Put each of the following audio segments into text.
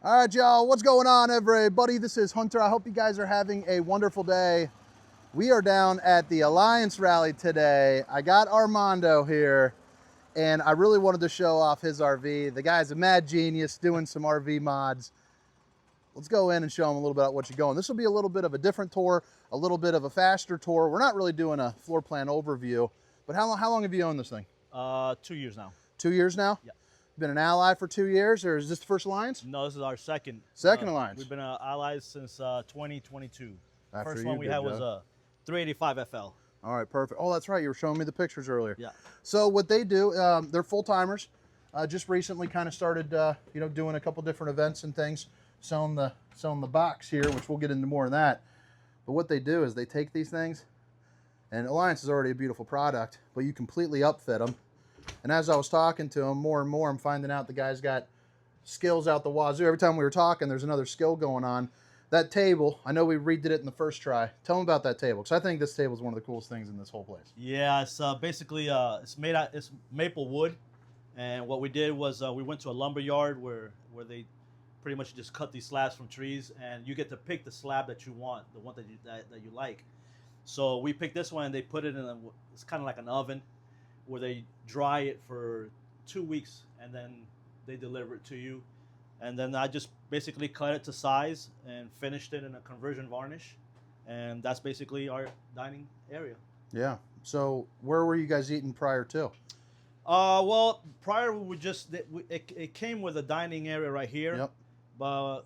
All right, y'all, what's going on, everybody? This is Hunter. I hope you guys are having a wonderful day. We are down at the Alliance Rally today. I got Armando here, and I really wanted to show off his RV. The guy's a mad genius doing some RV mods. Let's go in and show him a little bit about what you're going. This will be a little bit of a different tour, a little bit of a faster tour. We're not really doing a floor plan overview, but how long have you owned this thing? 2 years now. 2 years now? Yeah. Been an ally for 2 years, or is this the first Alliance? No, this is our second. Second Alliance. We've been allies since 2022. After First you one we did, had was Joe. a 385 FL. All right, perfect. Oh, that's right. You were showing me the pictures earlier. Yeah. So what they do, they're full timers. Just recently, kind of started, doing a couple different events and things, selling the box here, which we'll get into more of that. But what they do is they take these things, and Alliance is already a beautiful product, but you completely upfit them. And as I was talking to him, more and more, I'm finding out the guy's got skills out the wazoo. Every time we were talking, there's another skill going on. That table, I know we redid it in the first try. Tell him about that table, because I think this table is one of the coolest things in this whole place. Yeah, it's basically it's maple wood, and what we did was we went to a lumber yard where they pretty much just cut these slabs from trees, and you get to pick the slab that you want, the one that you like. So we picked this one, and they put it in it's kind of like an oven, where they dry it for 2 weeks, and then they deliver it to you. And then I just basically cut it to size and finished it in a conversion varnish, and that's basically our dining area. Yeah. So where were you guys eating prior to? Well, prior it came with a dining area right here. Yep. But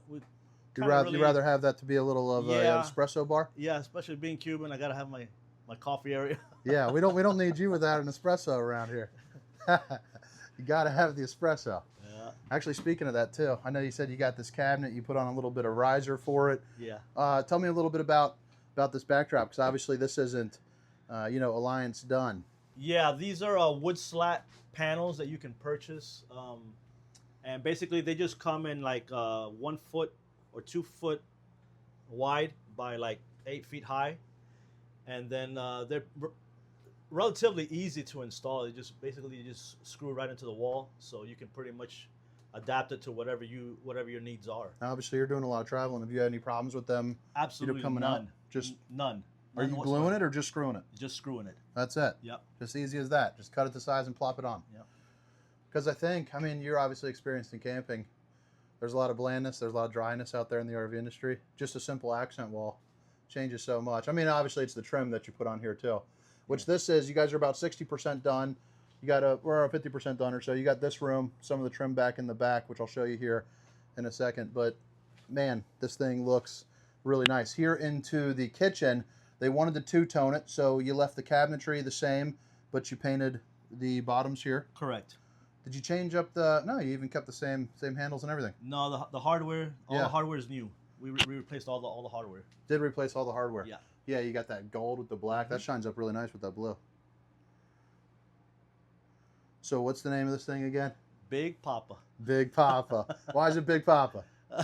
You'd rather have that to be a little of an espresso bar? Yeah, especially being Cuban, I gotta have my coffee area. Yeah, we don't need you without an espresso around here. You got to have the espresso. Yeah. Actually, speaking of that too, I know you said you got this cabinet. You put on a little bit of riser for it. Yeah. Tell me a little bit about this backdrop, because obviously this isn't, Alliance done. Yeah, these are wood slat panels that you can purchase, and basically they just come in like 1 foot or 2 foot wide by like 8 feet high, and then they're relatively easy to install. You just screw right into the wall, so you can pretty much adapt it to whatever your needs are. Obviously, you're doing a lot of traveling. Have you had any problems with them? Absolutely coming none. out? Just none. Are you gluing it or just screwing it? Just screwing it. That's it. Yep. Just easy as that. Just cut it to size and plop it on. Yep. Because I mean, you're obviously experienced in camping. There's a lot of blandness. There's a lot of dryness out there in the RV industry. Just a simple accent wall changes so much. I mean, obviously, it's the trim that you put on here too, which this is. You guys are about 60% done. We're 50% done or so. You got this room, some of the trim back in the back, which I'll show you here in a second. But man, this thing looks really nice. Here into the kitchen, they wanted to two-tone it, so you left the cabinetry the same, but you painted the bottoms here. Correct. Did you change up no, you even kept the same handles and everything. No, the hardware, all the hardware is new. We replaced all the hardware. Did replace all the hardware. Yeah. Yeah, you got that gold with the black. That shines up really nice with that blue. So what's the name of this thing again? Big Papa. Big Papa. Why is it Big Papa?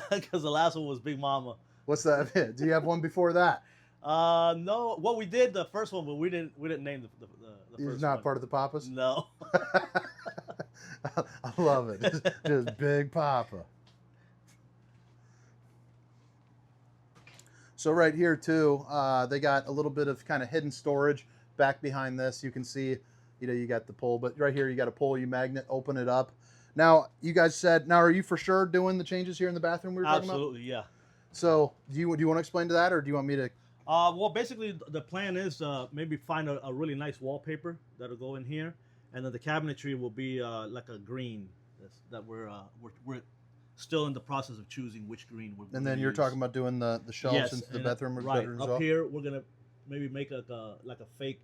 Because the last one was Big Mama. What's that? Do you have one before that? No. Well, we did the first one, but we didn't name the first one. He's not part of the Papas? No. I love it. Just Big Papa. So right here too, they got a little bit of kind of hidden storage back behind this. You can see, you got the pull, but right here you got a pull, you magnet, open it up. Now, you guys said, are you for sure doing the changes here in the bathroom we were talking about? Absolutely, yeah. So do you want to explain to that, or do you want me to? Well, basically the plan is maybe find a really nice wallpaper that'll go in here, and then the cabinetry will be like a green that we're still in the process of choosing which green we're And then you're talking about doing the shelves into the bedroom, right bedrooms up well? here. We're gonna maybe make like a fake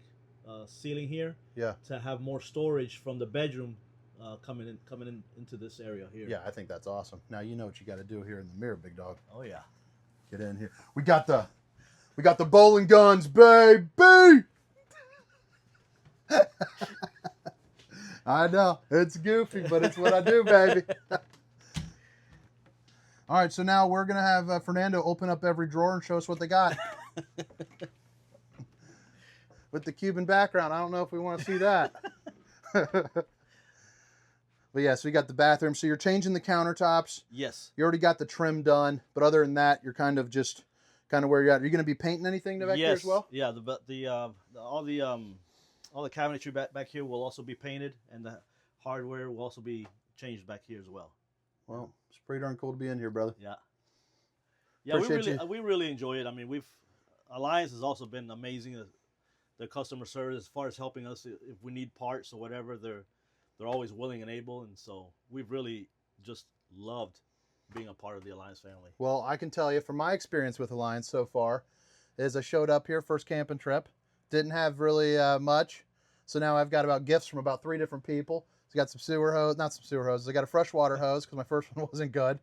ceiling here. Yeah. To have more storage from the bedroom coming in into this area here. Yeah, I think that's awesome. Now you know what you got to do here in the mirror, big dog. Oh yeah. Get in here. We got the bowling guns, baby. I know it's goofy, but it's what I do, baby. All right, so now we're gonna have Fernando open up every drawer and show us what they got. With the Cuban background, I don't know if we want to see that. But yeah, so you got the bathroom. So you're changing the countertops. Yes. You already got the trim done. But other than that, you're kind of where you're at. Are you going to be painting anything back here as well? Yeah. All the cabinetry back here will also be painted, and the hardware will also be changed back here as well. Well, it's pretty darn cool to be in here, brother. Yeah. Yeah, we really enjoy it. I mean, Alliance has also been amazing. Their customer service, as far as helping us if we need parts or whatever, they're always willing and able, and so we've really just loved being a part of the Alliance family. Well, I can tell you from my experience with Alliance so far, is I showed up here first camping trip, didn't have really much, so now I've got about gifts from about 3 different people. So I got some sewer hose, not some sewer hoses. I got a freshwater hose because my first one wasn't good.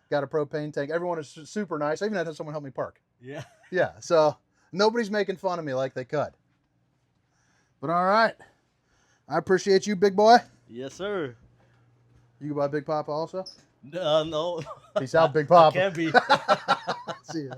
Got a propane tank. Everyone is super nice. I even had someone help me park. Yeah. Yeah, so nobody's making fun of me like they could. But all right. I appreciate you, big boy. Yes, sir. You go by Big Papa also? No. Peace out, Big Papa. Can be. See ya.